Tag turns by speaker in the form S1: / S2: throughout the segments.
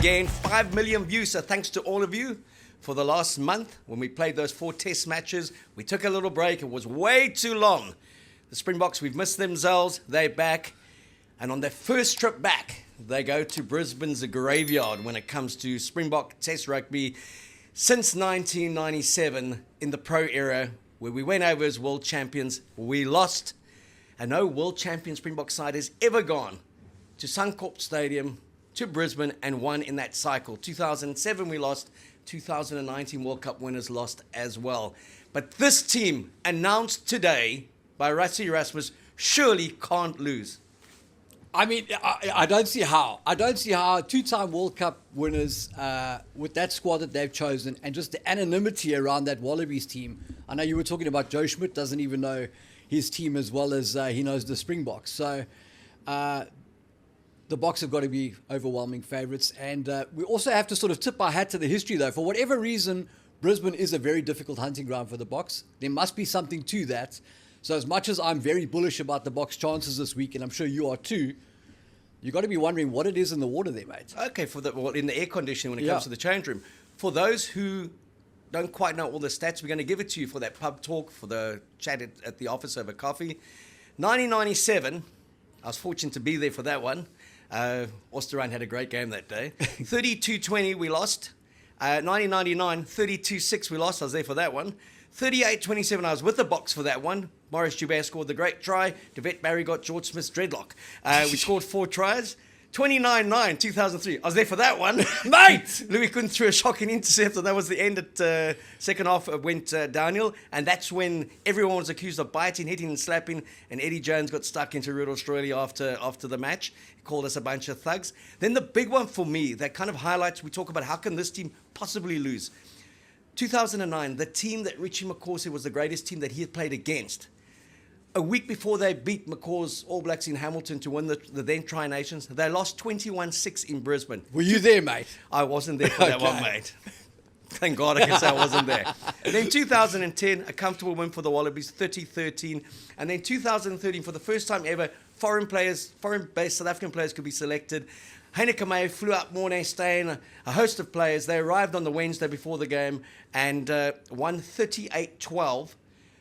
S1: again. 5 million views, so thanks to all of you for the last month when we played those 4 test matches. We took a little break. It was way too long. The Springboks, we've missed them, Zels. They're back. And on their first trip back, they go to Brisbane's graveyard when it comes to Springbok Test Rugby. Since 1997, in the pro era, where we went over as world champions, we lost. And no world champion Springbok side has ever gone to Suncorp Stadium, to Brisbane, and won in that cycle. 2007 we lost, 2019 World Cup winners lost as well. But this team, announced today by Rassie Rasmus, surely can't lose.
S2: I mean, I don't see how. I don't see how 2-time World Cup winners with that squad that they've chosen and just the anonymity around that Wallabies team. I know you were talking about Joe Schmidt doesn't even know his team as well as he knows the Springboks. So the Boks have got to be overwhelming favourites. And we also have to sort of tip our hat to the history, though. For whatever reason, Brisbane is a very difficult hunting ground for the Boks. There must be something to that. So as much as I'm very bullish about the Boks' chances this week, and I'm sure you are too, you've got to be wondering what it is in the water there, mate.
S1: Okay, in the air conditioning when it comes to the change room. For those who don't quite know all the stats, we're going to give it to you for that pub talk, for the chat at the office over coffee. 1997, I was fortunate to be there for that one. Oosterrein had a great game that day. 32-20 we lost. 1999, 32-6 we lost. I was there for that one. 38-27, I was with the Boks for that one. Maurice Joubert scored the great try. Devette Barry got George Smith's dreadlock. We scored 4 tries. 29-9, 2003. I was there for that one. Mate! Louis Kuhn threw a shocking intercept, and that was the end at second half. It went downhill, and that's when everyone was accused of biting, hitting, and slapping, and Eddie Jones got stuck into Red Australia after the match. He called us a bunch of thugs. Then the big one for me, that kind of highlights, we talk about how can this team possibly lose. 2009, the team that Richie McCaw said was the greatest team that he had played against. A week before they beat McCaw's All Blacks in Hamilton to win the then Tri-Nations, they lost 21-6 in Brisbane.
S2: Were you there, mate?
S1: I wasn't there for that one, mate. Thank God I can say I wasn't there. And then 2010, a comfortable win for the Wallabies, 30-13. And then 2013, for the first time ever, foreign-based South African players could be selected. Heineke Meyer flew up Morné Steyn, a host of players. They arrived on the Wednesday before the game and won 38-12.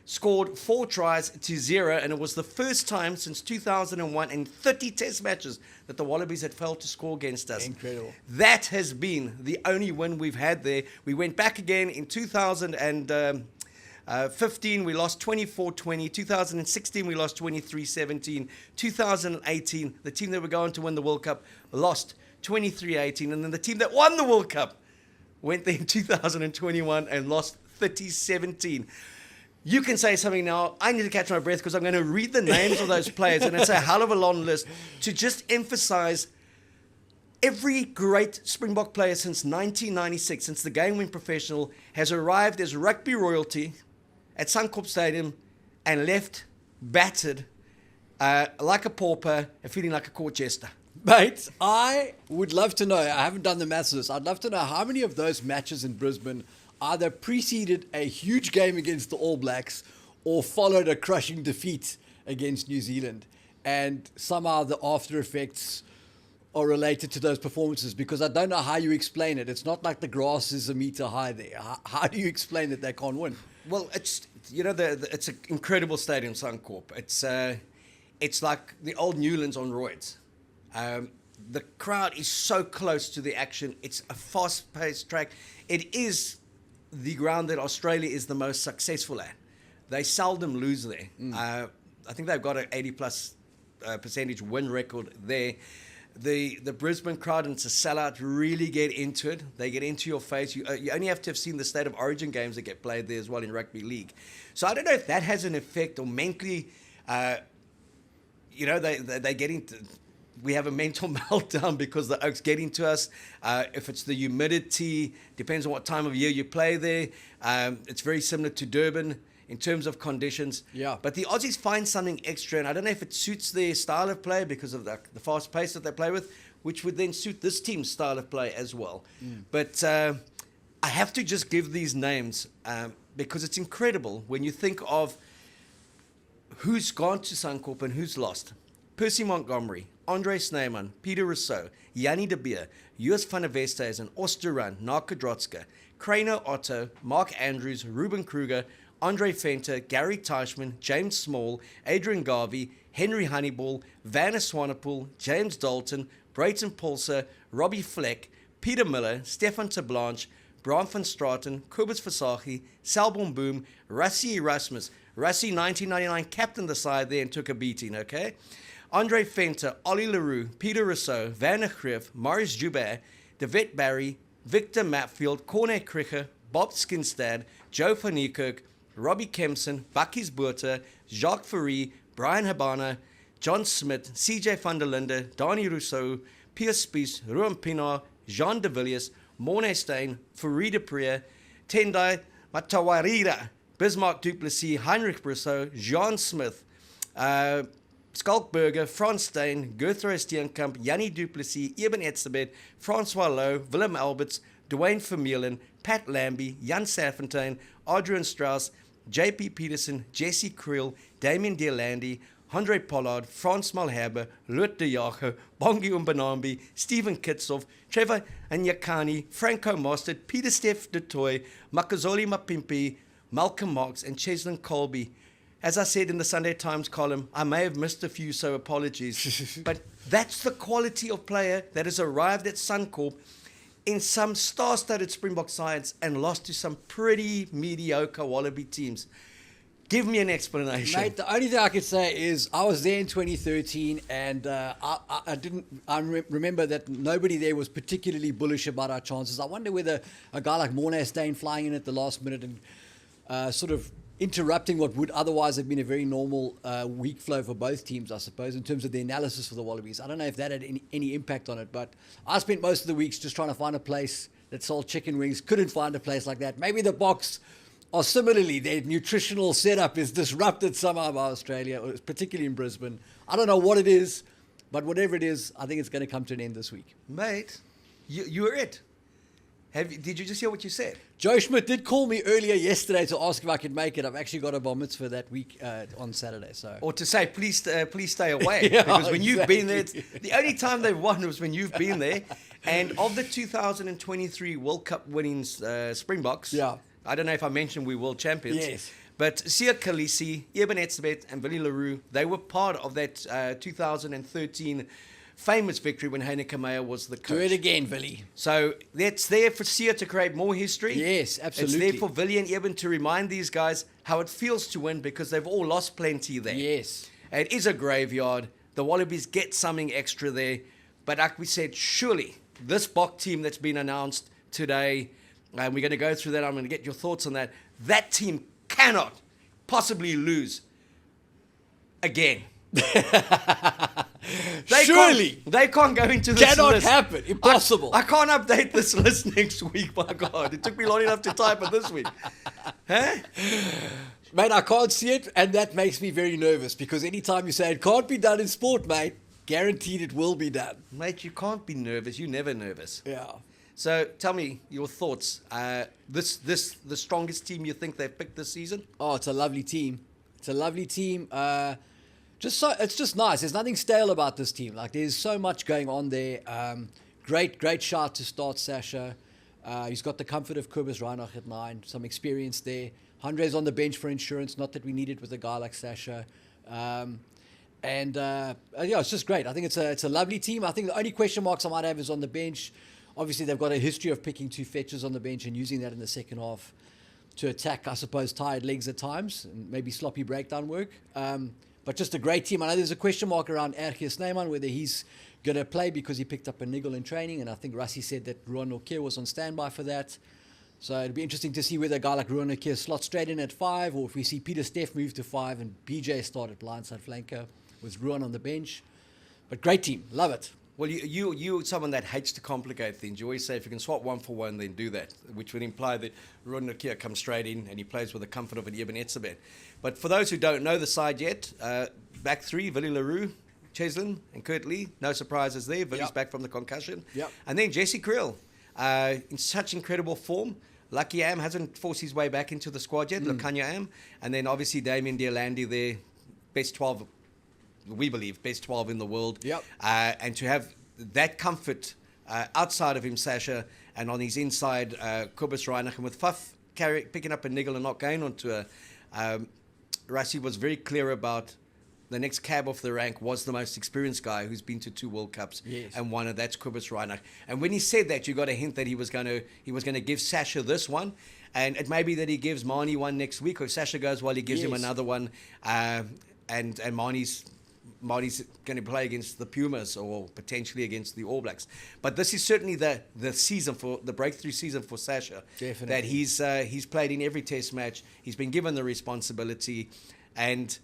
S1: Scored 4 tries to 0, and it was the first time since 2001 in 30 test matches that the Wallabies had failed to score against us.
S2: Incredible.
S1: That has been the only win we've had there. We went back again in 2015, we lost 24-20. 2016, we lost 23-17. 2018, the team that were going to win the World Cup lost 23-18. And then the team that won the World Cup went there in 2021 and lost 30-17. You can say something now. I need to catch my breath because I'm going to read the names of those players, and it's a hell of a long list to just emphasize every great Springbok player since 1996, since the game went professional, has arrived as rugby royalty at Suncorp Stadium and left battered like a pauper and feeling like a court jester.
S2: Mate, I would love to know, I haven't done the maths of this, I'd love to know how many of those matches in Brisbane either preceded a huge game against the All Blacks or followed a crushing defeat against New Zealand. And somehow the after effects are related to those performances, because I don't know how you explain it. It's not like the grass is a meter high there. How do you explain that they can't win?
S1: Well, it's it's an incredible stadium, Suncorp. It's like the old Newlands on roids. The crowd is so close to the action. It's a fast-paced track. It is the ground that Australia is the most successful at. They seldom lose there. I think they've got an 80+ percentage win record there. The Brisbane crowd, and it's a sellout, really get into it. They get into your face. You only have to have seen the State of Origin games that get played there as well in rugby league. So I don't know if that has an effect or mentally, they get into. We have a mental meltdown because the Oaks get into us. If it's the humidity, depends on what time of year you play there. It's very similar to Durban in terms of conditions.
S2: Yeah.
S1: But the Aussies find something extra, and I don't know if it suits their style of play because of the fast pace that they play with, which would then suit this team's style of play as well. But I have to just give these names because it's incredible when you think of who's gone to Suncorp and who's lost. Percy Montgomery, Andre Snyman, Peter Rousseau, Yanni de Beer, US van der Veste as an Osteran, Narka Drotska, Krano Otto, Mark Andrews, Ruben Kruger, Andre Fenter, Gary Teichman, James Small, Adrian Garvey, Henry Honeyball, Vanna Swanepoel, James Dalton, Brayton Pulser, Robbie Fleck, Peter Miller, Stefan Tablanche, Bram van Straten, Kobus Versace, Selbon Boom, Rassie Erasmus. Rassie, 1999, captained the side there and took a beating, okay? Andre Fenter, Ollie Leroux, Peter Rousseau, Van der Greef, Maurice Joubert, Devet Barry, Victor Matfield, Corné Kricher, Bob Skinstad, Joe van Niekerk, Robbie Kempson, Bakkies Boerter, Jacques Fourie, Brian Habana, John Smith, CJ van der Linde, Donnie Rousseau, Piers Spies, Ruan Pinar, Jean de Villiers, Morne Stein, Fourie de Prier, Tendai Matawarira, Bismarck Duplessis, Heinrich Brousseau, Jean Smith, Skalkberger, Frans Stein, Gertrude Steenkamp, Yanni Duplessis, Eben Etzebeth, Francois Lowe, Willem Alberts, Dwayne Vermeulen, Pat Lambie, Jan Safontein, Adrian Strauss, JP Peterson, Jesse Creel, Damien Dearlandi, Andre Pollard, Frans Malherbe, Lut de Jager, Bongi Umbanambi, Stephen Kitsoff, Trevor Anyakani, Franco Mostert, Peter Steph de Toy, Makazoli Mapimpi, Malcolm Marks, and Cheslin Colby. As I said in the Sunday Times column, I may have missed a few, so apologies. But that's the quality of player that has arrived at Suncorp in some star-studded Springbok sides and lost to some pretty mediocre Wallaby teams. Give me an explanation.
S2: Mate, the only thing I could say is I was there in 2013 and I remember that nobody there was particularly bullish about our chances. I wonder whether a guy like Morne Steyn flying in at the last minute and sort of interrupting what would otherwise have been a very normal week flow for both teams, I suppose, in terms of the analysis for the Wallabies. I don't know if that had any impact on it, but I spent most of the weeks just trying to find a place that sold chicken wings. Couldn't find a place like that. Maybe the Boks are similarly, their nutritional setup is disrupted somehow by Australia, particularly in Brisbane. I don't know what it is, but whatever it is, I think it's going to come to an end this week.
S1: Mate, you were it. Did you just hear what you said?
S2: Joe Schmidt did call me earlier yesterday to ask if I could make it. I've actually got a bar mitzvah that week on Saturday. So,
S1: or to say, please stay away.
S2: Yeah,
S1: because when you've been there,
S2: exactly.
S1: the only time they've won was when you've been there. And of the 2023 World Cup winning Springboks,
S2: yeah.
S1: I don't know if I mentioned we world champions.
S2: Yes.
S1: But Sia Khaleesi, Eben Etzebeth, and Willie Leroux, they were part of that 2013 famous victory when Heine Kamea was the coach.
S2: Do it again, Willie.
S1: So that's there for Sia to create more history.
S2: Yes, absolutely.
S1: It's there for Willie and Eben to remind these guys how it feels to win because they've all lost plenty there.
S2: Yes.
S1: It is a graveyard. The Wallabies get something extra there. But like we said, surely this Bok team that's been announced today, and we're going to go through that, I'm going to get your thoughts on that. That team cannot possibly lose again. They can't go into this
S2: Cannot
S1: list.
S2: happen. Impossible.
S1: I can't update this list next week, my God. It took me long enough to type it this week. Huh?
S2: Mate, I can't see it, and that makes me very nervous because anytime you say it can't be done in sport, mate, guaranteed it will be done.
S1: Mate, you can't be nervous. You're never nervous.
S2: Yeah.
S1: So tell me your thoughts. The strongest team you think they've picked this season?
S2: Oh, it's a lovely team. It's a lovely team. It's just nice. There's nothing stale about this team. Like there's so much going on there. Great shot to start Sasha. He's got the comfort of Kobus Reinach at 9. Some experience there. Andre's on the bench for insurance. Not that we need it with a guy like Sasha. Yeah, it's just great. I think it's a lovely team. I think the only question marks I might have is on the bench. Obviously, they've got a history of picking two fetchers on the bench and using that in the second half to attack, I suppose, tired legs at times and maybe sloppy breakdown work. But just a great team. I know there's a question mark around Erkje Snyman, whether he's going to play because he picked up a niggle in training. And I think Rassie said that Ruan Okir was on standby for that. So it'd be interesting to see whether a guy like Ruan Okir slots straight in at 5 or if we see Peter Steff move to 5 and BJ start at blindside flanker with Ruan on the bench. But great team. Love it.
S1: Well, you're someone that hates to complicate things. You always say if you can swap 1 for 1, then do that, which would imply that Ruan Okir comes straight in and he plays with the comfort of an Eben Etzebeth. But for those who don't know the side yet, back 3, Willie Leroux, Cheslin and Kurt Lee. No surprises there. Willie's back from the concussion.
S2: Yep.
S1: And then Jesse Creel, in such incredible form. Lucky Am hasn't forced his way back into the squad yet. Lukanya Am. And then obviously Damien Dearlandi there, best 12, we believe, best 12 in the world.
S2: Yep.
S1: And to have that comfort outside of him, Sasha, and on his inside, Kobus Reinach, and with Faf picking up a niggle and not going on tour, Rassie was very clear about the next cab off the rank was the most experienced guy who's been to 2 World Cups, and one of that's Kobus Reinach. And when he said that, you got a hint that he was going to give Sasha this one, and it may be that he gives Marnie one next week, or if Sasha goes well, he gives him another one, and Marnie's going to play against the Pumas or potentially against the All Blacks. But this is certainly the season for the breakthrough season for Sasha.
S2: Definitely.
S1: That he's played in every test match. He's been given the responsibility, and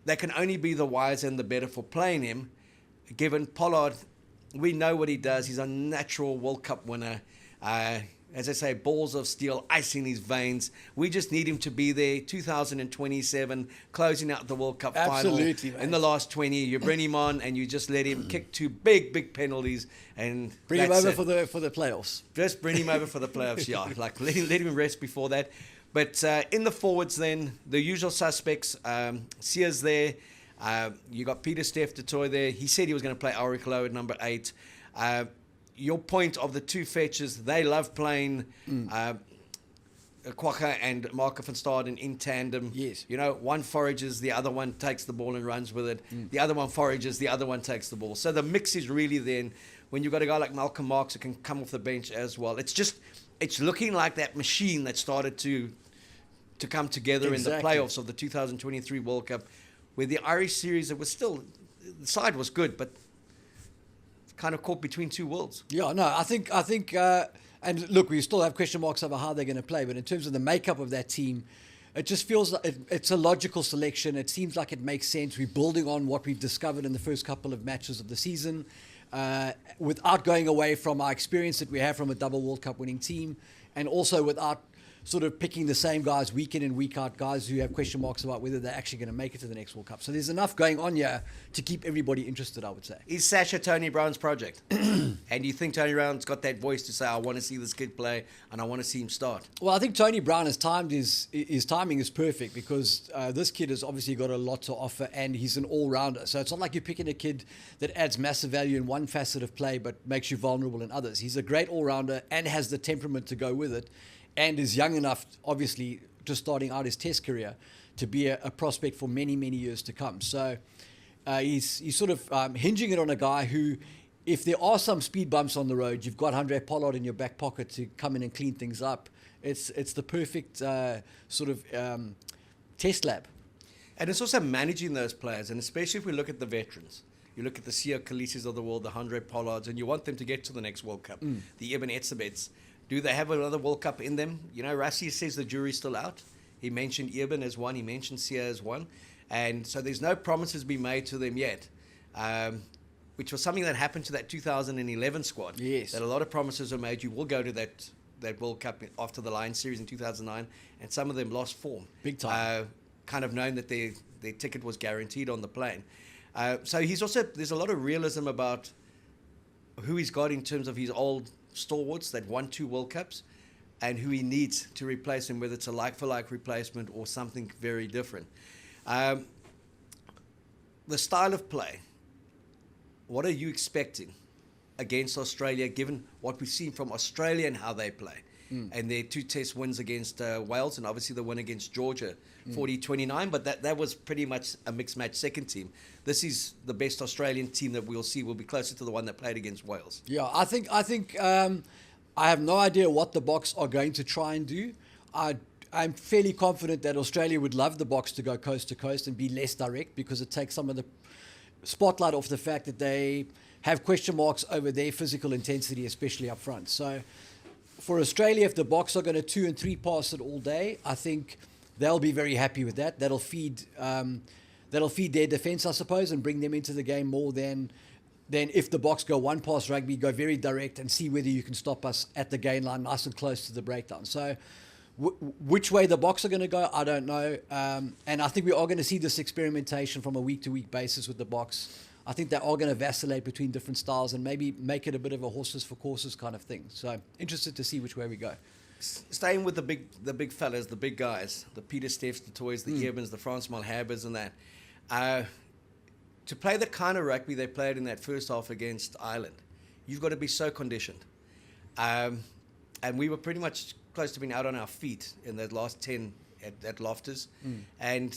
S1: that can only be the wiser and the better for playing him. Given Pollard, we know what he does. He's a natural World Cup winner. As I say, balls of steel, ice in his veins. We just need him to be there. 2027, closing out the World Cup final. In the last 20, you bring him on and you just let him kick 2 big penalties and
S2: bring him over for the playoffs.
S1: Just bring him over for the playoffs, yeah. Like let him rest before that. But in the forwards, then the usual suspects. Sia's there. You got Peter Steph du Toit there. He said he was going to play Ulrich Loh at number 8. Your point of the 2 fetchers, they love playing Kwagga and Marco van Staden in tandem.
S2: Yes.
S1: You know, one forages, the other one takes the ball and runs with it. The other one forages, the other one takes the ball. So the mix is really then when you've got a guy like Malcolm Marx who can come off the bench as well. It's looking like that machine that started to come together in the playoffs of the 2023 World Cup, where the Irish series, it was still, the side was good, but kind of caught between 2 worlds.
S2: Yeah, no, I think, and look, we still have question marks over how they're going to play, but in terms of the makeup of that team, it just feels like it's a logical selection. It seems like it makes sense. We're building on what we've discovered in the first couple of matches of the season, without going away from our experience that we have from a double World Cup winning team, and also without sort of picking the same guys week in and week out, guys who have question marks about whether they're actually going to make it to the next World Cup. So there's enough going on here to keep everybody interested, I would say.
S1: Is Sasha Tony Brown's project? And do you think Tony Brown's got that voice to say, I want to see this kid play and I want to see him start?
S2: Well, I think Tony Brown his timing is perfect because this kid has obviously got a lot to offer and he's an all-rounder. So it's not like you're picking a kid that adds massive value in one facet of play but makes you vulnerable in others. He's a great all-rounder and has the temperament to go with it, and is young enough, obviously, just starting out his test career, to be a prospect for many, many years to come. So he's sort of hinging it on a guy who, if there are some speed bumps on the road, you've got Handré Pollard in your back pocket to come in and clean things up. It's the perfect sort of test lab.
S1: And it's also managing those players, and especially if we look at the veterans. You look at the Siya Khaleesi's of the world, the Handré Pollards, and you want them to get to the next World Cup, the Eben Etzebets. Do they have another World Cup in them? You know, Rassie says the jury's still out. He mentioned Eben as one. He mentioned Siya as one. And so there's no promises being made to them yet, which was something that happened to that 2011 squad.
S2: Yes.
S1: That a lot of promises were made. You will go to that World Cup after the Lions series in 2009, and some of them lost form.
S2: Big time.
S1: Kind of knowing that their ticket was guaranteed on the plane. So there's a lot of realism about who he's got in terms of his old stalwarts that won 2 World Cups and who he needs to replace him, whether it's a like-for-like replacement or something very different. The style of play, what are you expecting against Australia, given what we've seen from Australia and how they play? And their 2 test wins against Wales and obviously the win against Georgia, 40-29, but that was pretty much a mixed match second team. This is the best Australian team that we'll see. Will be closer to the one that played against Wales.
S2: Yeah, I think I have no idea what the Boks are going to try and do. I'm fairly confident that Australia would love the Boks to go coast to coast and be less direct because it takes some of the spotlight off the fact that they have question marks over their physical intensity, especially up front. So for Australia, if the Boks are going to 2 and 3 pass it all day, I think they'll be very happy with that. That'll feed their defence, I suppose, and bring them into the game more than if the Boks go 1 pass rugby, go very direct and see whether you can stop us at the gain line nice and close to the breakdown. So which way the Boks are going to go, I don't know. And I think we are going to see this experimentation from a week-to-week basis with the Boks. I think they are going to vacillate between different styles and maybe make it a bit of a horses for courses kind of thing. So interested to see which way we go.
S1: Staying with the big fellas, the big guys, the Peter Steffs, the Toys, the Ebens, the Frans Malhabers and that. to play the kind of rugby they played in that first half against Ireland, you've got to be so conditioned. And we were pretty much close to being out on our feet in that last 10 at Loftus. And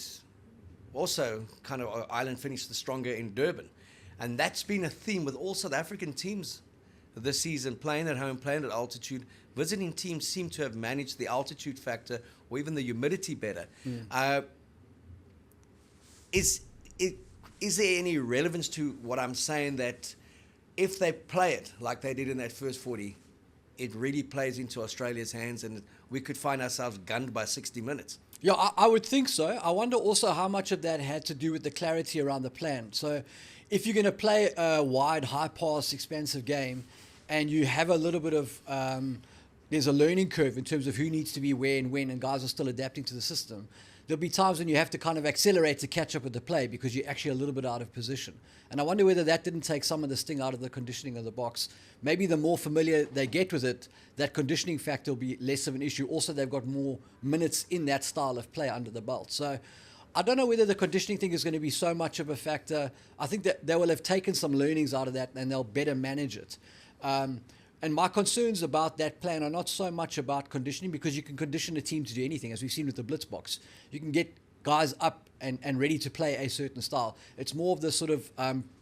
S1: also, kind of, Ireland finished the stronger in Durban. And that's been a theme with all South African teams this season, playing at home, playing at altitude. Visiting teams seem to have managed the altitude factor or even the humidity better. Is there any relevance to what I'm saying, that if they play it like they did in that first 40, it really plays into Australia's hands and we could find ourselves gunned by 60 minutes?
S2: Yeah, I would think so. I wonder also how much of that had to do with the clarity around the plan. So if you're going to play a wide, high-pass, expensive game and you have a little bit of... there's a learning curve in terms of who needs to be where and when, and guys are still adapting to the system. There'll be times when you have to kind of accelerate to catch up with the play because you're actually a little bit out of position. And I wonder whether that didn't take some of the sting out of the conditioning of the Boks. Maybe the more familiar they get with it, that conditioning factor will be less of an issue. Also, they've got more minutes in that style of play under the belt. So I don't know whether the conditioning thing is going to be so much of a factor. I think that they will have taken some learnings out of that and they'll better manage it. And my concerns about that plan are not so much about conditioning, because you can condition a team to do anything, as we've seen with the Blitz Box. You can get guys up and ready to play a certain style. It's more of the sort of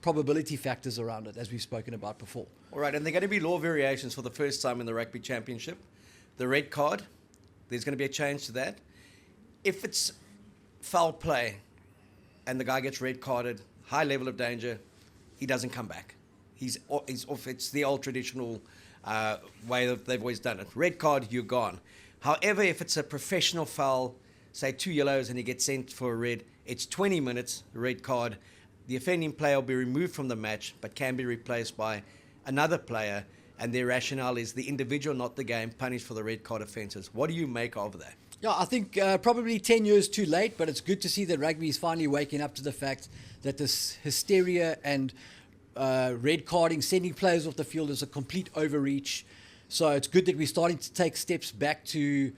S2: probability factors around it, as we've spoken about before.
S1: All right, and there are going to be law variations for the first time in the Rugby Championship. The red card, there's going to be a change to that. If it's foul play and the guy gets red carded, high level of danger, he doesn't come back. He's off. It's the old traditional way that they've always done it. Red card, you're gone. However, if it's a professional foul, say 2 yellows and he gets sent for a red, it's 20 minutes, red card. The offending player will be removed from the match but can be replaced by another player, and their rationale is the individual, not the game, punished for the red card offences. What do you make of that?
S2: Yeah, I think probably 10 years too late, but it's good to see that rugby is finally waking up to the fact that this hysteria and red carding, sending players off the field, is a complete overreach. So it's good that we're starting to take steps back to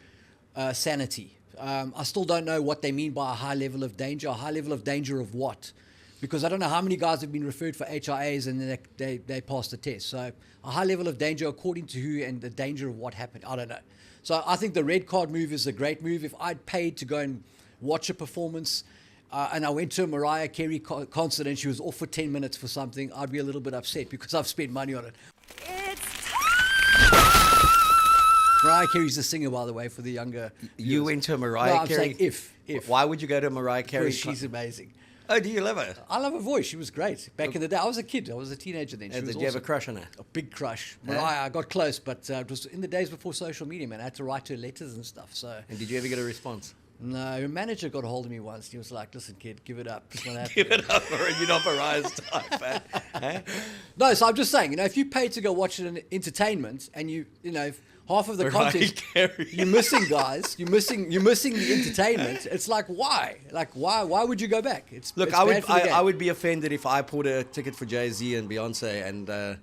S2: sanity. I still don't know what they mean by a high level of danger. A high level of danger of what? Because I don't know how many guys have been referred for HIAs and then they passed the test. So a high level of danger according to who, and the danger of what happened, I don't know. So I think the red card move is a great move. If I'd paid to go and watch a performance and I went to a Mariah Carey concert and she was off for 10 minutes for something, I'd be a little bit upset because I've spent money on it. Mariah Carey's the singer, by the way, for the younger
S1: You
S2: viewers.
S1: went to a Mariah
S2: I'm
S1: Carey?
S2: saying if.
S1: Why would you go to a Mariah Carey?
S2: Because she's amazing.
S1: Oh, do you love her?
S2: I love her voice. She was great. Back in the day, I was a kid. I was a teenager then. She was
S1: Did you have a
S2: awesome.
S1: crush on her?
S2: A big crush. Mariah, I got close, but it was in the days before social media, man. I had to write her letters and stuff. So
S1: And did you ever get a response?
S2: no, her manager got a hold of me once. He was like, "Listen, kid, give it up. It's not happening."
S1: Give it up, or you're not Mariah's type, eh?
S2: No, so I'm just saying, if you pay to go watch an entertainment and half of the
S1: Mariah
S2: content
S1: Carey.
S2: you're missing, guys. You're missing the entertainment. It's like, why? Why would you go back?
S1: Look,
S2: it's
S1: I
S2: bad for the game.
S1: would be offended if I bought a ticket for Jay-Z and Beyonce and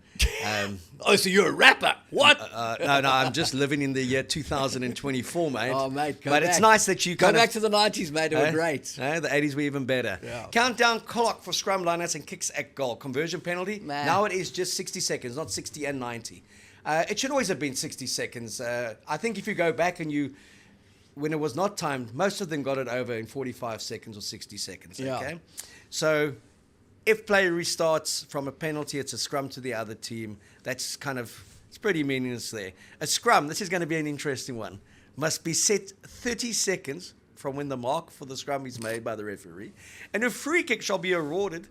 S2: Oh, so you're a rapper? What?
S1: no, I'm just living in the year 2024, mate.
S2: Oh, mate,
S1: but it's nice that you
S2: go back to the 90s, mate. They were great.
S1: The 80s were even better.
S2: Yeah.
S1: Countdown clock for scrum lineouts and kicks at goal. Conversion penalty.
S2: Man.
S1: Now it is just 60 seconds, not 60 and 90. It should always have been 60 seconds. I think if you go back and when it was not timed, most of them got it over in 45 seconds or 60 seconds.
S2: Yeah.
S1: Okay. So if play restarts from a penalty, it's a scrum to the other team. That's it's pretty meaningless there. A scrum, this is going to be an interesting one, must be set 30 seconds from when the mark for the scrum is made by the referee. And a free kick shall be awarded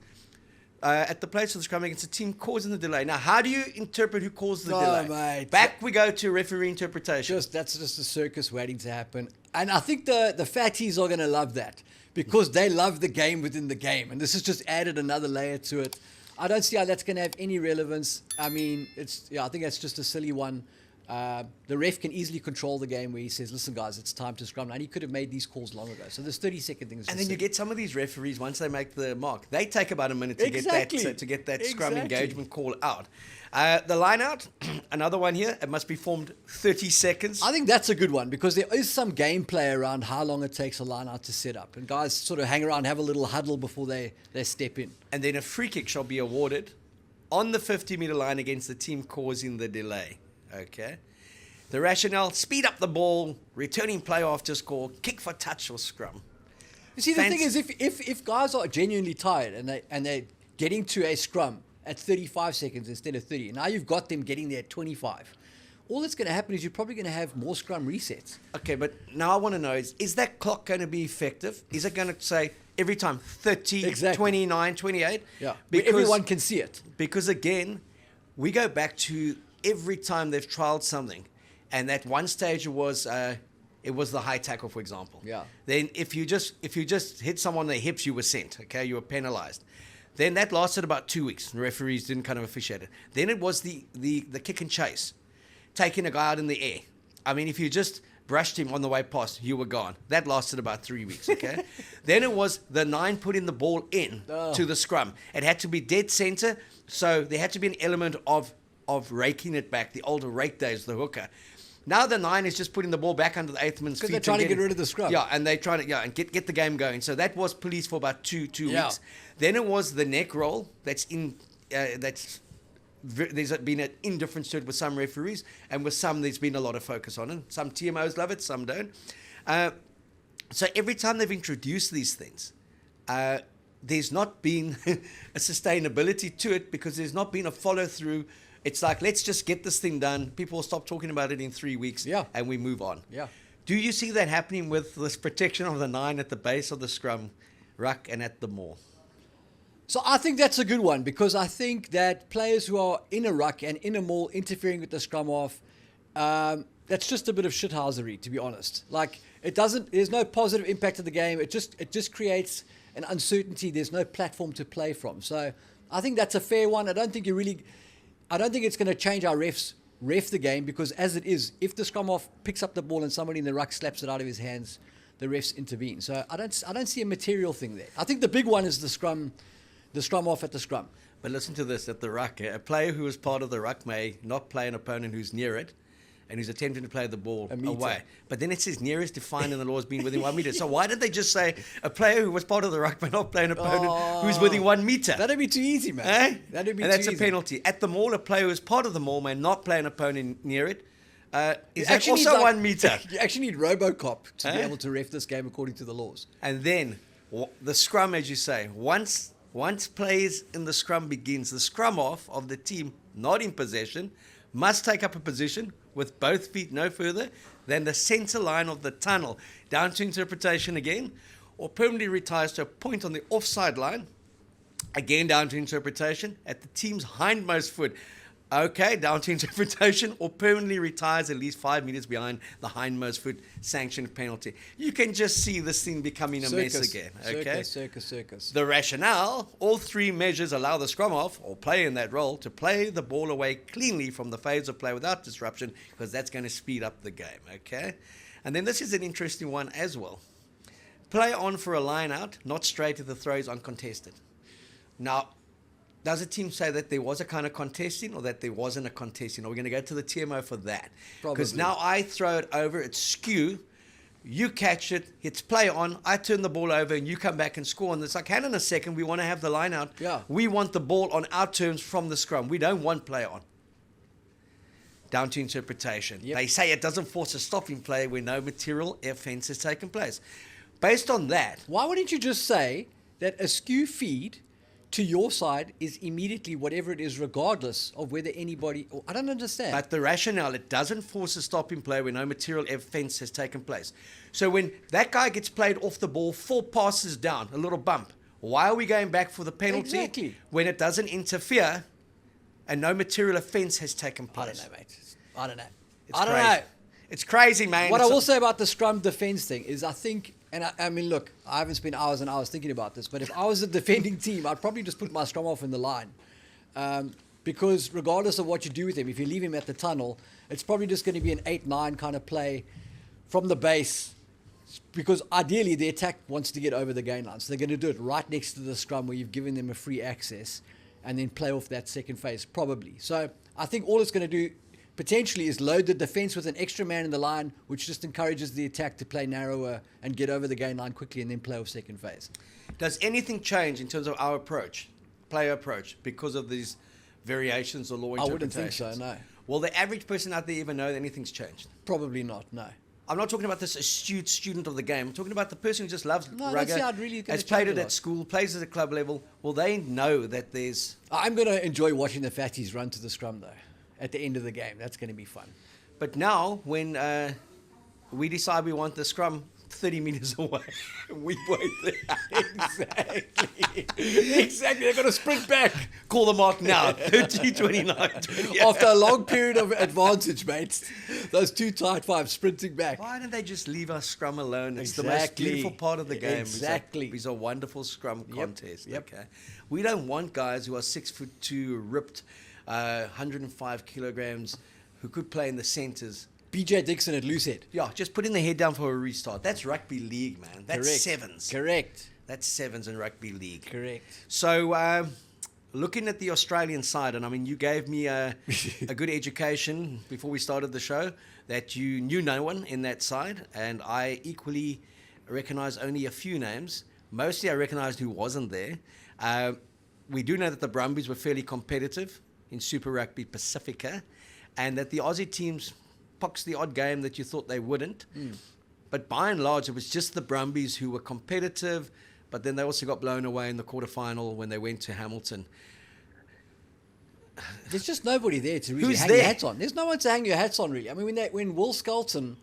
S1: at the place of the scrum against a team causing the delay. Now, how do you interpret who caused the delay?
S2: Mate.
S1: Back we go to referee interpretation.
S2: That's just a circus waiting to happen. And I think the fatties are going to love that because they love the game within the game. And this has just added another layer to it. I don't see how that's going to have any relevance. I mean, I think that's just a silly one. the ref can easily control the game where he says, listen, guys, it's time to scrum. And he could have made these calls long ago. So there's 30-second things.
S1: And then you get some of these referees, once they make the mark, they take about a minute to get that scrum engagement call out. The line out, another one here, it must be formed 30 seconds.
S2: I think that's a good one because there is some gameplay around how long it takes a line out to set up. And guys sort of hang around, have a little huddle before they step in.
S1: And then a free kick shall be awarded on the 50-meter line against the team causing the delay. Okay. The rationale, speed up the ball, returning play after score, kick for touch or scrum.
S2: You see, the thing is, if guys are genuinely tired and they're getting to a scrum at 35 seconds instead of 30, now you've got them getting there at 25, all that's going to happen is you're probably going to have more scrum resets.
S1: Okay, but now I want to know, is that clock going to be effective? Is it going to say every time 30, 29, 28?
S2: Yeah, because everyone can see it.
S1: Because again, we go back to every time they've trialed something, and that one stage it was the high tackle, for example.
S2: Yeah.
S1: Then if you just hit someone in the hips, you were sent. Okay, you were penalised. Then that lasted about 2 weeks. The referees didn't kind of officiate it. Then it was the kick and chase, taking a guy out in the air. I mean, if you just brushed him on the way past, you were gone. That lasted about 3 weeks, okay? Then it was the 9 putting the ball in to the scrum. It had to be dead centre, so there had to be an element of raking it back, the older rake days, the hooker. Now the 9 is just putting the ball back under the 8th man's feet.
S2: Because they're trying to get rid of the scrum.
S1: Yeah, and they're trying to and get the game going. So that was police for about two weeks. Then it was the neck roll there's been an indifference to it with some referees, and with some there's been a lot of focus on it. Some TMOs love it, some don't. So every time they've introduced these things, there's not been a sustainability to it because there's not been a follow-through. It's like, let's just get this thing done. People will stop talking about it in 3 weeks, and we move on.
S2: Yeah.
S1: Do you see that happening with this protection of the 9 at the base of the scrum, ruck, and at the maul?
S2: So I think that's a good one because I think that players who are in a ruck and in a maul interfering with the scrum half, that's just a bit of shithousery, to be honest. Like, there's no positive impact to the game. It just creates an uncertainty. There's no platform to play from. So I think that's a fair one. I don't think it's going to change our ref the game because as it is, if the scrum half picks up the ball and somebody in the ruck slaps it out of his hands, the refs intervene. So I don't see a material thing there. I think the big one is the scrum half at the scrum.
S1: But listen to this, at the ruck, a player who is part of the ruck may not play an opponent who's near it and who's attempting to play the ball away. But then it says near is defined in the law as being within 1 meter. So why did they just say a player who was part of the ruck may not play an opponent who's within 1 meter?
S2: That'd be too easy, man. That'd be too easy.
S1: And that's a penalty. At the maul, a player who is part of the maul may not play an opponent near it. Is also 1 meter.
S2: You actually need RoboCop to be able to ref this game according to the laws.
S1: And then the scrum, as you say, once plays in the scrum begins, the scrum half of the team not in possession must take up a position with both feet no further than the centre line of the tunnel, down to interpretation again, or permanently retires to a point on the offside line, again down to interpretation, at the team's hindmost foot. Okay, down to interpretation, or permanently retires at least 5 meters behind the hindmost foot, sanctioned penalty. You can just see this thing becoming a mess again. Okay,
S2: Circus.
S1: The rationale: all 3 measures allow the scrum half or player in that role to play the ball away cleanly from the phase of play without disruption, because that's going to speed up the game. Okay, and then this is an interesting one as well. Play on for a line out, not straight if the throw is uncontested. Now, does a team say that there was a kind of contesting or that there wasn't a contesting? Are we going to go to the TMO for that? Because now I throw it over, it's skew, you catch it, it's play on, I turn the ball over and you come back and score. And it's like, hang on a second, we want to have the line out.
S2: Yeah.
S1: We want the ball on our terms from the scrum. We don't want play on. Down to interpretation. Yep. They say it doesn't force a stopping play where no material offence has taken place. Based on that...
S2: Why wouldn't you just say that a skew feed to your side is immediately whatever it is, regardless of whether anybody... I don't understand.
S1: But the rationale, it doesn't force a stopping play where no material offence has taken place. So when that guy gets played off the ball, 4 passes down, a little bump, why are we going back for the penalty?
S2: Exactly.
S1: When it doesn't interfere and no material offence has taken place?
S2: I don't know, mate. I don't know.
S1: I don't know. It's crazy, man.
S2: What I will say about the scrum defence thing is I think... And I mean, look, I haven't spent hours and hours thinking about this, but if I was a defending team, I'd probably just put my scrum half in the line. because regardless of what you do with him, if you leave him at the tunnel, it's probably just going to be an 8-9 kind of play from the base, because ideally the attack wants to get over the gain line. So they're going to do it right next to the scrum where you've given them a free access and then play off that second phase, probably. So I think all it's going to do potentially is load the defense with an extra man in the line, which just encourages the attack to play narrower and get over the gain line quickly and then play off second phase.
S1: Does anything change in terms of our approach, player approach, because of these variations or law interpretations?
S2: I wouldn't think so, no.
S1: Will the average person out there even know that anything's changed?
S2: Probably not, no.
S1: I'm not talking about this astute student of the game. I'm talking about the person who just loves
S2: No,
S1: rugby,
S2: that's how it really
S1: has
S2: gonna
S1: played
S2: change
S1: it
S2: a
S1: at
S2: lot.
S1: school, plays at a club level. Will they know that there's...
S2: I'm going to enjoy watching the fatties run to the scrum, though, at the end of the game. That's going to be fun.
S1: But now, when we decide we want the scrum 30 meters away, we wait there.
S2: Exactly. Exactly. They're going to sprint back.
S1: Call the mark now, 30, 29, 28.
S2: After a long period of advantage, mates. Those two tight fives sprinting back.
S1: Why don't they just leave our scrum alone? It's the
S2: Exactly.
S1: most beautiful part of the game.
S2: Exactly.
S1: It's a wonderful scrum contest.
S2: Yep.
S1: Okay, we don't want guys who are 6'2", ripped, 105 kilograms, who could play in the centres.
S2: BJ Dixon at Loosehead.
S1: Yeah, just putting the head down for a restart. That's rugby league, man. That's
S2: Correct.
S1: sevens.
S2: Correct.
S1: That's sevens in rugby league.
S2: Correct.
S1: So, looking at the Australian side, and I mean, you gave me a good education before we started the show that you knew no one in that side, and I equally recognise only a few names. Mostly I recognised who wasn't there. We do know that the Brumbies were fairly competitive in Super Rugby Pacifica, and that the Aussie teams pox the odd game that you thought they wouldn't. But by and large, it was just the Brumbies who were competitive, but then they also got blown away in the quarterfinal when they went to Hamilton.
S2: There's just nobody there to really
S1: Who's
S2: hang
S1: there?
S2: your hats on. There's no one to hang your hats on, really. I mean, when Will Skelton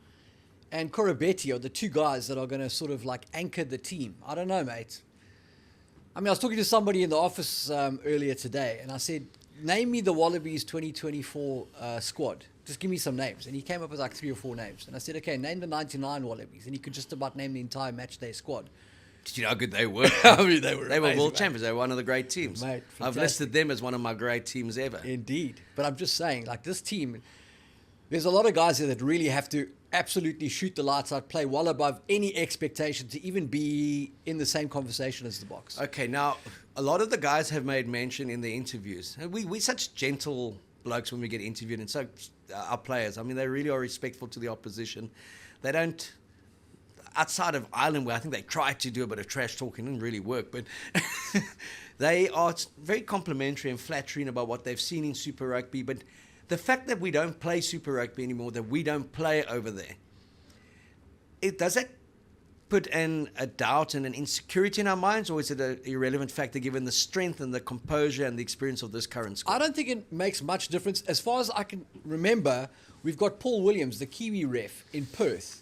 S2: and Corabetti are the two guys that are going to sort of like anchor the team, I don't know, mate. I mean, I was talking to somebody in the office earlier today, and I said, name me the Wallabies 2024 squad. Just give me some names. And he came up with like 3 or 4 names. And I said, okay, name the 99 Wallabies. And he could just about name the entire Matchday squad.
S1: Did you know how good they were?
S2: I mean, they were
S1: They were
S2: amazing,
S1: world
S2: mate.
S1: champions. They were one of the great teams.
S2: Mate,
S1: I've
S2: fantastic.
S1: listed them as one of my great teams ever.
S2: Indeed. But I'm just saying, like this team, there's a lot of guys here that really have to absolutely shoot the lights out, play well above any expectation to even be in the same conversation as the Boks.
S1: Okay, now, a lot of the guys have made mention in the interviews. And we're such gentle blokes when we get interviewed, and so our players, I mean, they really are respectful to the opposition. They don't, outside of Ireland, where I think they tried to do a bit of trash talking, didn't really work, but they are very complimentary and flattering about what they've seen in Super Rugby. But the fact that we don't play Super Rugby anymore, that we don't play over there, does that put a doubt and an insecurity in our minds, or is it an irrelevant factor given the strength and the composure and the experience of this current squad?
S2: I don't think it makes much difference. As far as I can remember, we've got Paul Williams, the Kiwi ref, in Perth.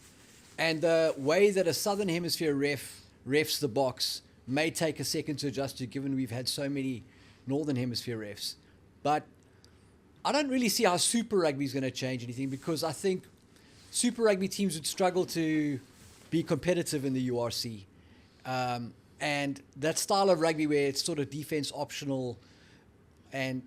S2: And the way that a Southern Hemisphere refs the Boks may take a second to adjust to, given we've had so many Northern Hemisphere refs. But I don't really see how Super Rugby is going to change anything, because I think Super Rugby teams would struggle to be competitive in the URC. And that style of rugby where it's sort of defense optional and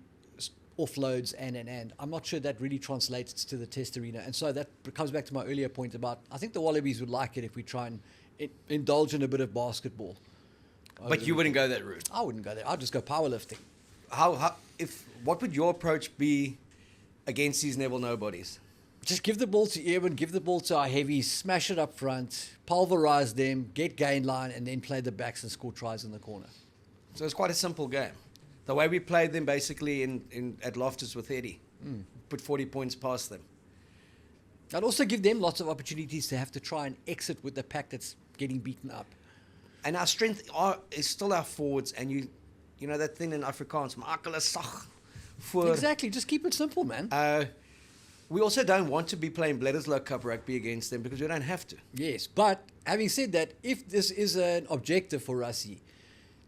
S2: offloads and I'm not sure that really translates to the test arena. And so that comes back to my earlier point about, I think the Wallabies would like it if we try and indulge in a bit of basketball.
S1: But you wouldn't go that route.
S2: I wouldn't go there. I'd just go powerlifting.
S1: What would your approach be against these Neville nobodies?
S2: Just give the ball to Ewan, give the ball to our heavies, smash it up front, pulverize them, get gain line, and then play the backs and score tries in the corner.
S1: So it's quite a simple game. The way we played them basically at Loftus with Eddie. Put 40 points past them.
S2: I'd also give them lots of opportunities to have to try and exit with the pack that's getting beaten up.
S1: And our strength is still our forwards, and you know that thing in Afrikaans, makele sag voor.
S2: Exactly, just keep it simple, man.
S1: We also don't want to be playing Bledisloe Cup rugby against them because we don't have to.
S2: Yes, but having said that, if this is an objective for Rassie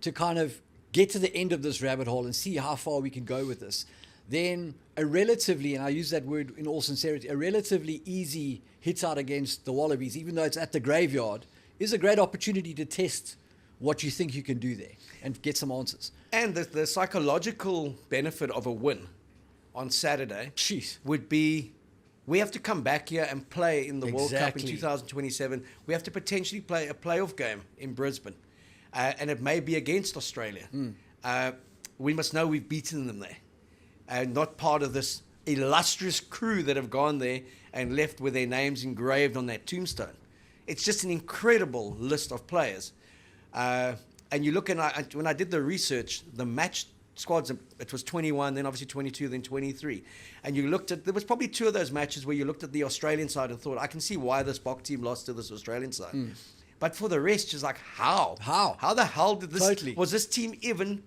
S2: to kind of get to the end of this rabbit hole and see how far we can go with this, then a relatively, and I use that word in all sincerity, a relatively easy hit out against the Wallabies, even though it's at the graveyard, is a great opportunity to test what you think you can do there and get some answers.
S1: And the psychological benefit of a win on Saturday
S2: Jeez.
S1: would be, we have to come back here and play in the World Cup in
S2: Exactly.
S1: 2027. We have to potentially play a playoff game in Brisbane. And it may be against Australia. We must know we've beaten them there. And not part of this illustrious crew that have gone there and left with their names engraved on that tombstone. It's just an incredible list of players. And you look, and when I did the research, the match squads, it was 21, then obviously 22, then 23. And you looked at, there was probably 2 of those matches where you looked at the Australian side and thought, I can see why this Boks team lost to this Australian side. But for the rest, just like, how? How the hell did this, was this team even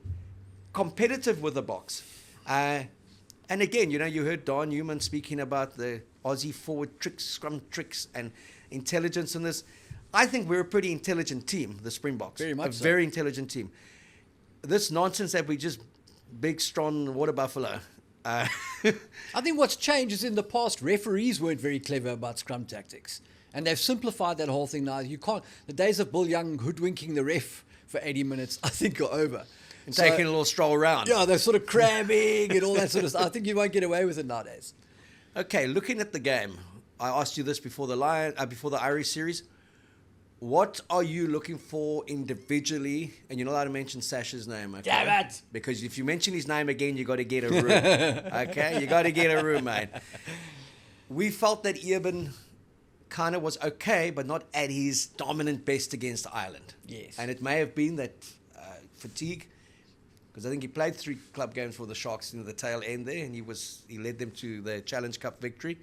S1: competitive with the Boks? And again, you know, you heard Don Newman speaking about the Aussie forward tricks, scrum tricks, and intelligence in this. I think we're a pretty intelligent team, the Springboks.
S2: Very much so.
S1: Very intelligent team. This nonsense that we just big, strong water buffalo.
S2: I think what's changed is in the past, referees weren't very clever about scrum tactics. And they've simplified that whole thing now. You can't, the days of Bill Young hoodwinking the ref for 80 minutes, I think, are over.
S1: And taking a little stroll around.
S2: Yeah, they're sort of crabbing and all that sort of stuff. I think you won't get away with it nowadays.
S1: Okay, looking at the game, I asked you this before the Irish series. What are you looking for individually? And you're not allowed to mention Sasha's name, okay?
S2: Damn it!
S1: Because if you mention his name again, you got to get a room. Okay? You got to get a room, mate. We felt that Eben kind of was okay, but not at his dominant best against Ireland.
S2: Yes.
S1: And it may have been that fatigue, because I think he played 3 club games for the Sharks in the tail end there, and he led them to the Challenge Cup victory.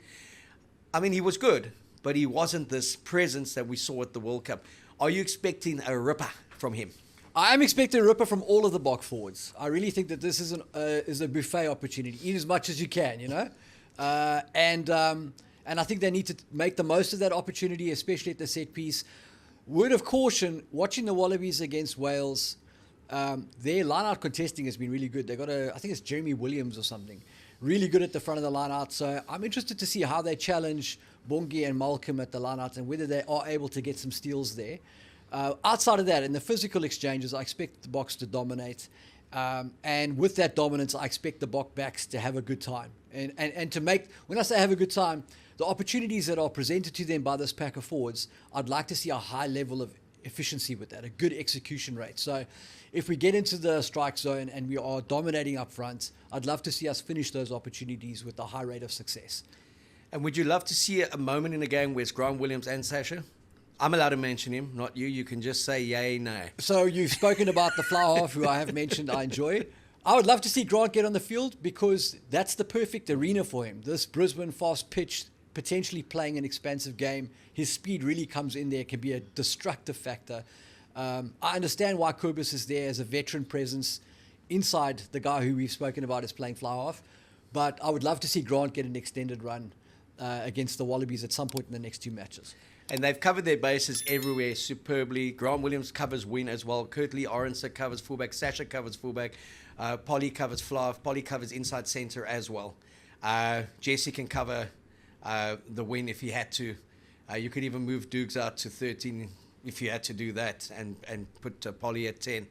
S1: I mean, he was good, but he wasn't this presence that we saw at the World Cup. Are you expecting a ripper from him?
S2: I am expecting a ripper from all of the Boks forwards. I really think that this is a buffet opportunity. Eat as much as you can, you know? And I think they need to make the most of that opportunity, especially at the set piece. Word of caution, watching the Wallabies against Wales, their line-out contesting has been really good. They got I think it's Jeremy Williams or something, really good at the front of the line-out. So I'm interested to see how they challenge Bongi and Malcolm at the line-out and whether they are able to get some steals there. Outside of that, in the physical exchanges, I expect the Boks to dominate. And with that dominance, I expect the Boks backs to have a good time. And to make, when I say have a good time, the opportunities that are presented to them by this pack of forwards, I'd like to see a high level of efficiency with that, a good execution rate. So if we get into the strike zone and we are dominating up front, I'd love to see us finish those opportunities with a high rate of success.
S1: And would you love to see a moment in a game where it's Grant Williams and Sasha? I'm allowed to mention him, not you. You can just say yay, nay.
S2: So you've spoken about the flower half, who I have mentioned I enjoy. I would love to see Grant get on the field because that's the perfect arena for him. This Brisbane fast pitch, potentially playing an expansive game. His speed really comes in there, can be a destructive factor. I understand why Kobus is there as a veteran presence inside the guy who we've spoken about is playing fly half. But I would love to see Grant get an extended run against the Wallabies at some point in the next 2 matches.
S1: And they've covered their bases everywhere superbly. Grant Williams covers wing as well. Kurtley Orense covers fullback. Sasha covers fullback. Polly covers fly. Polly covers inside centre as well. Jesse can cover the wing if he had to. You could even move Dukes out to 13 if you had to do that and put Polly at 10.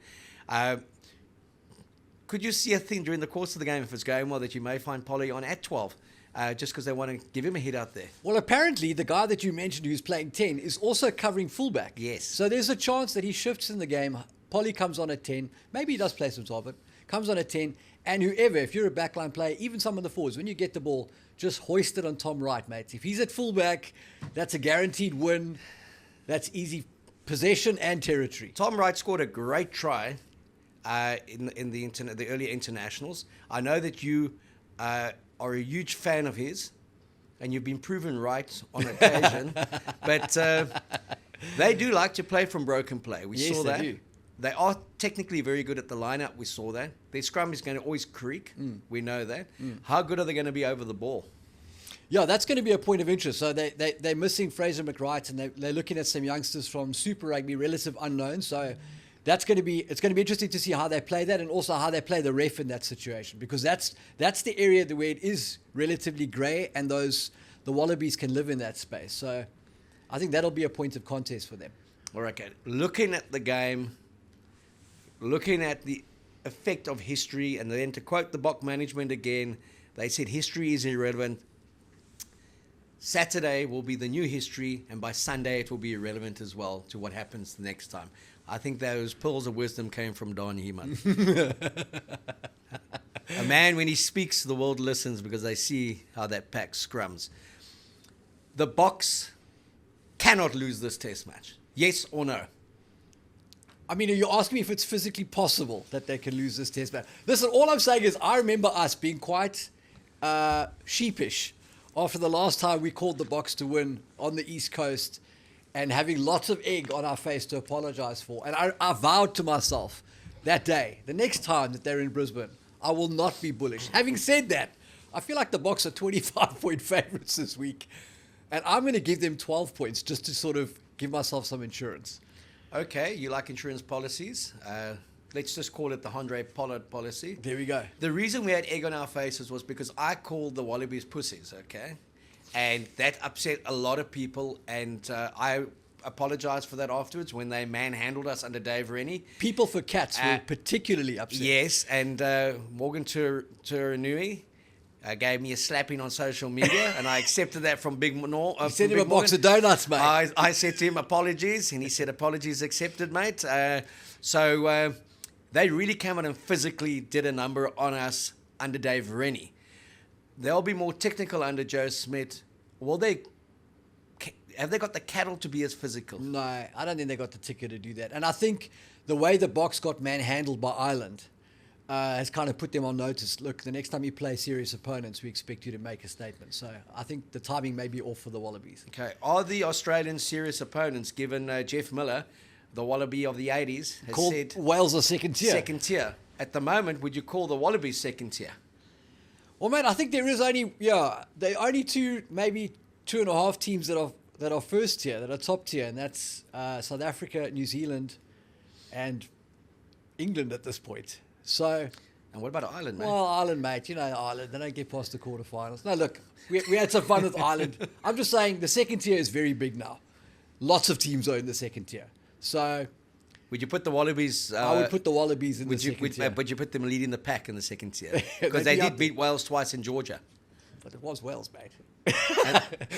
S1: Could you see a thing during the course of the game, if it's going well, that you may find Polly on at 12? Just because they want to give him a hit out there.
S2: Well, apparently, the guy that you mentioned who's playing 10 is also covering fullback.
S1: Yes.
S2: So there's a chance that he shifts in the game. Polly comes on at 10. Maybe he does play some 12, but comes on at 10. And whoever, if you're a backline player, even some of the forwards, when you get the ball, just hoist it on Tom Wright, mate. If he's at fullback, that's a guaranteed win. That's easy possession and territory.
S1: Tom Wright scored a great try in the early internationals. I know that you are a huge fan of his, and you've been proven right on occasion. But they do like to play from broken play. We saw that.
S2: They do.
S1: They are technically very good at the lineup. We saw that. Their scrum is going to always creak. We know that. How good are they going to be over the ball?
S2: Yeah, that's going to be a point of interest. So they're missing Fraser McWright, and they're looking at some youngsters from Super Rugby, relative unknown. So it's going to be interesting to see how they play that, and also how they play the ref in that situation, because that's the area where it is relatively grey, and the Wallabies can live in that space. So I think that'll be a point of contest for them.
S1: All right, okay. Looking at the game, looking at the effect of history, and then to quote the Boks management again, They said history is irrelevant. Saturday will be the new history, and by Sunday it will be irrelevant as well to what happens the next time. I think those pearls of wisdom came from Don Heeman. A man, when he speaks, the world listens because they see how that pack scrums. The Boks cannot lose this test match. Yes or no?
S2: I mean, are you asking me if it's physically possible that they can lose this test match? Listen, all I'm saying is I remember us being quite sheepish after the last time we called the Boks to win on the East Coast and having lots of egg on our face to apologize for. And I vowed to myself that day, the next time that they're in Brisbane, I will not be bullish. Having said that, I feel like the Boks are 25-point favorites this week. And I'm going to give them 12 points just to sort of give myself some insurance.
S1: Okay, you like insurance policies. Let's just call it the Andre Pollard policy.
S2: There we go.
S1: The reason we had egg on our faces was because I called the Wallabies pussies, okay? And that upset a lot of people, and I apologized for that afterwards when they manhandled us under Dave Rennie.
S2: People for Cats were particularly upset.
S1: Yes, and Morgan Turanui gave me a slapping on social media, and I accepted that from Big Manor.
S2: You sent him a box of donuts, mate.
S1: I said to him, apologies, and he said, apologies accepted, mate. So they really came out and physically did a number on us under Dave Rennie. They'll be more technical under Joe Smith. Have they got the cattle to be as physical?
S2: No, I don't think they got the ticket to do that. And I think the way the Boks got manhandled by Ireland has kind of put them on notice. Look, the next time you play serious opponents, we expect you to make a statement. So I think the timing may be off for the Wallabies.
S1: Okay. Are the Australian serious opponents, given Jeff Miller, the Wallaby of the 80s, has
S2: Called
S1: said...
S2: Wales a second tier.
S1: Second tier. At the moment, would you call the Wallabies second tier?
S2: Well, mate, I think there is only, there are only two, maybe 2.5 teams that are first tier, that are top tier, and that's South Africa, New Zealand, and England at this point. So,
S1: and what about Ireland, mate?
S2: Well, Ireland, mate. You know, Ireland, they don't get past the quarterfinals. No, look, we had some fun with Ireland. I'm just saying the second tier is very big now. Lots of teams are in the second tier. So,
S1: would you put the Wallabies...
S2: I would put the Wallabies in the second tier.
S1: Would you put them leading the pack in the second tier? Because they did beat Wales twice in Georgia.
S2: But it was Wales, mate.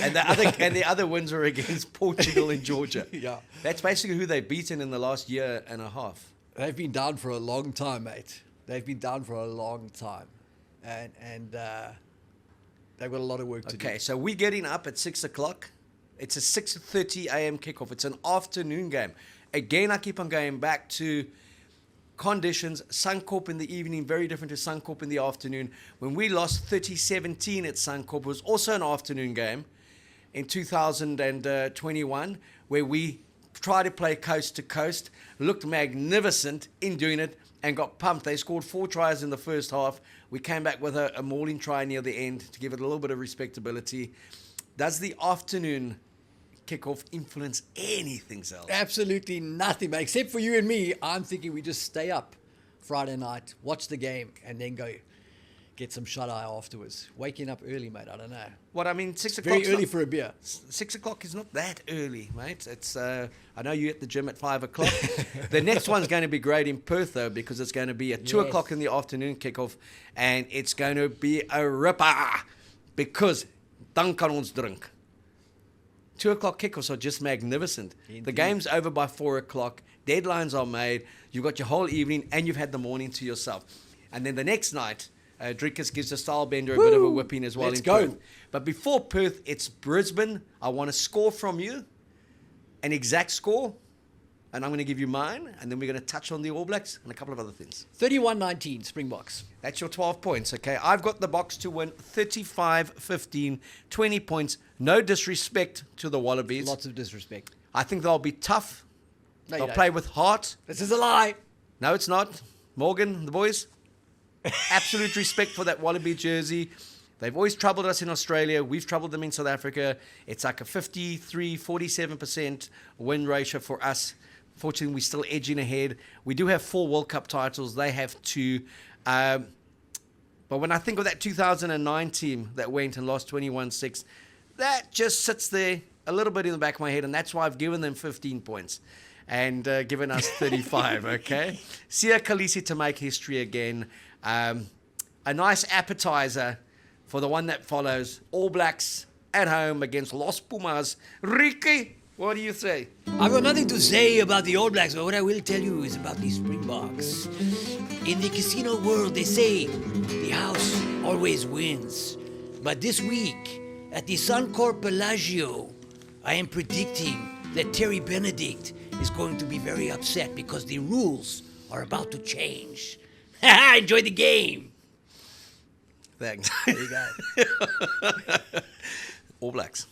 S1: and the other wins were against Portugal and Georgia.
S2: Yeah.
S1: That's basically who they've beaten in the last year and a half.
S2: They've been down for a long time, mate. They've been down for a long time. And they've got a lot of work to do.
S1: Okay, so we're getting up at 6 o'clock. It's a 6:30 a.m. kickoff. It's an afternoon game. Again, I keep on going back to conditions. Suncorp in the evening, very different to Suncorp in the afternoon. When we lost 30-17 at Suncorp, it was also an afternoon game in 2021, where we tried to play coast to coast, looked magnificent in doing it, and got pumped. They scored 4 tries in the first half. We came back with a mauling try near the end to give it a little bit of respectability. Does the afternoon kickoff influence anything else?
S2: Absolutely nothing, mate. Except for you and me, I'm thinking we just stay up Friday night, watch the game, and then go get some shut-eye afterwards. Waking up early, mate, I don't know.
S1: What, I mean, 6 o'clock...
S2: Very early for a beer.
S1: 6 o'clock is not that early, mate. It's I know you're at the gym at 5 o'clock. The next one's going to be great in Perth, though, because it's going to be at 2 o'clock in the afternoon kickoff, and it's going to be a ripper, because dan kan ons drink. 2 o'clock kickoffs are just magnificent.
S2: Indeed.
S1: The game's over by 4 o'clock. Deadlines are made. You've got your whole evening, and you've had the morning to yourself. And then the next night, Drickus gives the style bender a bit of a whipping as well.
S2: Let's go.
S1: Perth. But before Perth, it's Brisbane. I want a score from you, an exact score, and I'm going to give you mine, and then we're going to touch on the All Blacks and a couple of other things.
S2: 31-19, Springboks.
S1: That's your 12 points, okay? I've got the Boks to win 35-15, 20 points. No disrespect to the Wallabies.
S2: Lots of disrespect.
S1: I think they'll be tough.
S2: No,
S1: They'll play with heart.
S2: This is a lie.
S1: No, it's not. Morgan, the boys, absolute respect for that Wallaby jersey. They've always troubled us in Australia. We've troubled them in South Africa. It's like a 53-47% win ratio for us. Fortunately, we're still edging ahead. We do have 4 World Cup titles. They have 2. But when I think of that 2009 team that went and lost 21-6, that just sits there a little bit in the back of my head, and that's why I've given them 15 points and given us 35, okay? Sia Khaleesi to make history again. A nice appetizer for the one that follows. All Blacks at home against Los Pumas. Ricky, what do you say?
S3: I've got nothing to say about the All Blacks, but what I will tell you is about these Springboks. In the casino world, they say the house always wins. But this week, at the Suncorp Bellagio, I am predicting that Terry Benedict is going to be very upset because the rules are about to change. Enjoy the game.
S1: Thanks.
S3: There you go.
S1: All Blacks.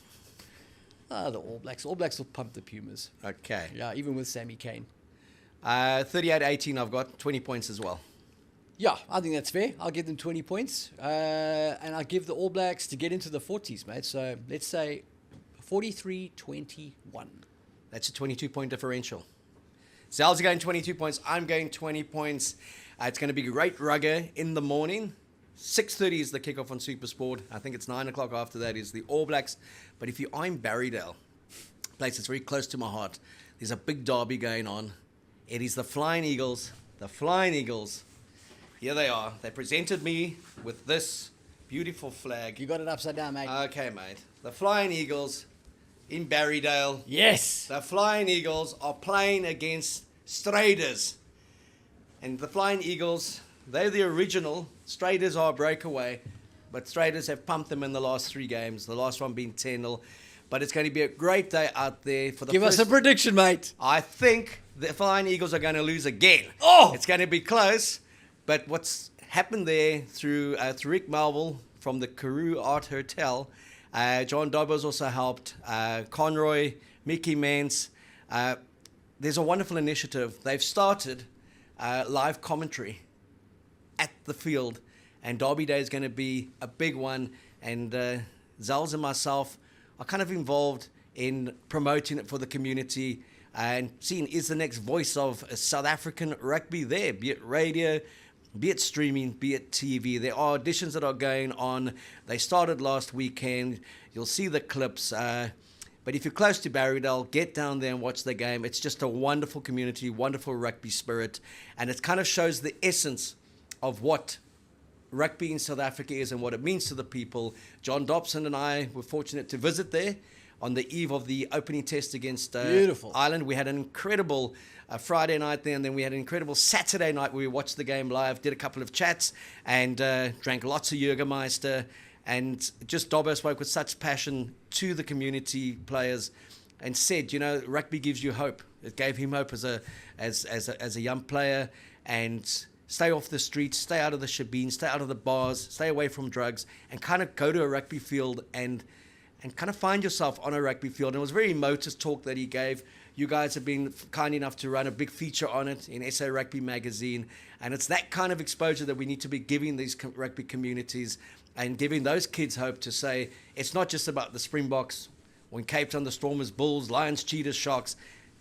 S2: The All Blacks. All Blacks will pump the Pumas.
S1: Okay.
S2: Yeah, even with Sammy Kane.
S1: 38-18, I've got 20 points as well.
S2: Yeah, I think that's fair. I'll give them 20 points. And I'll give the All Blacks to get into the 40s, mate. So let's say 43-21.
S1: That's a 22-point differential. Zels are going 22 points. I'm going 20 points. It's going to be great rugger in the morning. 6:30 is the kickoff on Supersport. I think it's 9 o'clock after that is the All Blacks. But if I'm Barrydale, place that's very close to my heart, there's a big derby going on. It is the Flying Eagles. The Flying Eagles. Here they are. They presented me with this beautiful flag.
S2: You got it upside down, mate.
S1: Okay, mate. The Flying Eagles in Barrydale.
S2: Yes.
S1: The Flying Eagles are playing against Straders. And the Flying Eagles, they're the original. Straders are a breakaway. But Straders have pumped them in the last 3 games. The last one being 10-0. But it's going to be a great day out there for the
S2: Give us a prediction, mate.
S1: I think the Flying Eagles are going to lose again.
S2: Oh!
S1: It's going to be close. But what's happened there through Rick Melville from the Karoo Art Hotel, John Dobbers also helped, Conroy, Mickey Mance. There's a wonderful initiative. They've started live commentary at the field, and Derby Day is going to be a big one. And Zels and myself are kind of involved in promoting it for the community and seeing is the next voice of South African rugby there, be it radio, be it streaming, be it TV. There are auditions that are going on. They started last weekend. You'll see the clips. But if you're close to Barrydale, get down there and watch the game. It's just a wonderful community, wonderful rugby spirit. And it kind of shows the essence of what rugby in South Africa is and what it means to the people. John Dobson and I were fortunate to visit there on the eve of the opening test against Ireland. We had an incredible Friday night there, and then we had an incredible Saturday night where we watched the game live, did a couple of chats, and drank lots of Jägermeister. And just Dobbo spoke with such passion to the community players and said, you know, rugby gives you hope. It gave him hope as a young player. And stay off the streets, stay out of the shebeens, stay out of the bars, stay away from drugs, and kind of go to a rugby field and kind of find yourself on a rugby field. And it was a very emotive talk that he gave. You guys have been kind enough to run a big feature on it in SA Rugby magazine. And it's that kind of exposure that we need to be giving these rugby communities and giving those kids hope to say, it's not just about the Springboks, when Cape Town, the Stormers, Bulls, Lions, Cheetahs, Sharks,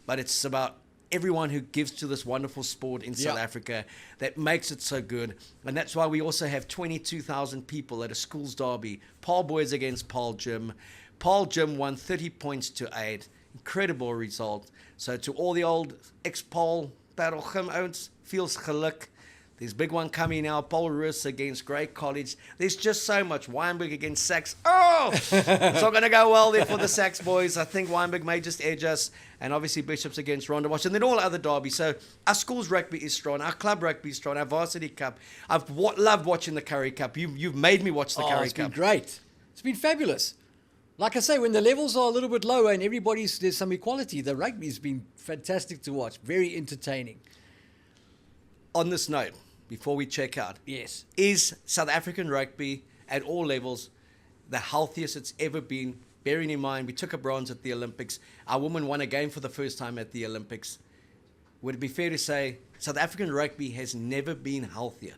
S1: but it's about everyone who gives to this wonderful sport in South Africa that makes it so good. And that's why we also have 22,000 people at a schools derby. Paul Boys against Paul Jim. Paul Jim won 30 points to 8. Incredible result. So to all the old ex-Paul Battle Gym ouds, feels geluk. There's a big one coming now. Paul Roos against Grey College. There's just so much. Wynberg against Sax. Oh! It's not going to go well there for the Sax boys. I think Wynberg may just edge us. And obviously Bishops against Rondebosch. And then all other derbies. So our schools rugby is strong. Our club rugby is strong. Our varsity cup. I've loved watching the Curry Cup. You've made me watch the Curry Cup.
S2: It's been great. It's been fabulous. Like I say, when the levels are a little bit lower and there's some equality, the rugby's been fantastic to watch. Very entertaining.
S1: On this note, before we check out,
S2: yes,
S1: is South African rugby at all levels the healthiest it's ever been? Bearing in mind, we took a bronze at the Olympics. Our women won a game for the first time at the Olympics. Would it be fair to say South African rugby has never been healthier?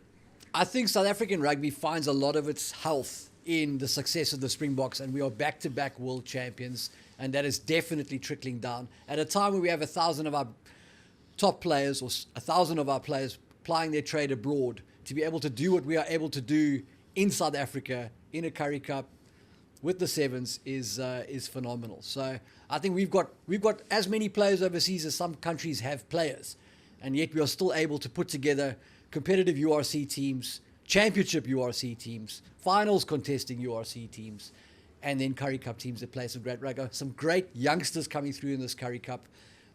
S2: I think South African rugby finds a lot of its health in the success of the Springboks, and we are back-to-back world champions, and that is definitely trickling down. At a time when we have 1,000 of our top players or 1,000 of our players plying their trade abroad, to be able to do what we are able to do in South Africa, in a Curry Cup, with the Sevens is phenomenal. So I think we've got as many players overseas as some countries have players, and yet we are still able to put together competitive URC teams, Championship URC teams, finals contesting URC teams, and then Curry Cup teams that play some great rugby. Some great youngsters coming through in this Curry Cup.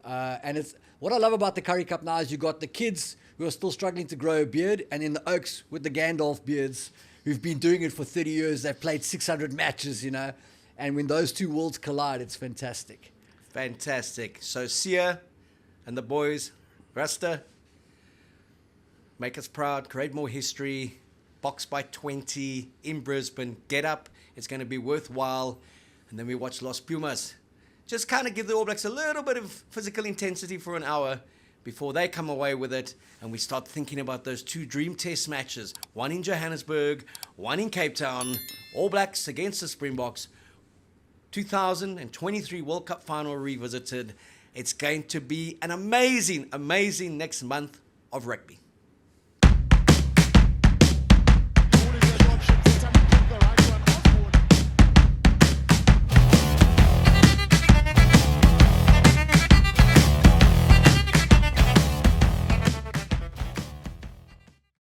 S2: And it's what I love about the Curry Cup now is you got the kids who are still struggling to grow a beard, and then the Oaks with the Gandalf beards who've been doing it for 30 years. They've played 600 matches, you know. And when those two worlds collide, it's fantastic.
S1: Fantastic. So Sia and the boys, Rasta, make us proud, create more history, Boks by 20 in Brisbane, get up, it's going to be worthwhile. And then we watch Los Pumas. Just kind of give the All Blacks a little bit of physical intensity for an hour before they come away with it. And we start thinking about those 2 dream test matches, one in Johannesburg, one in Cape Town, All Blacks against the Springboks. 2023 World Cup final revisited. It's going to be an amazing, amazing next month of rugby.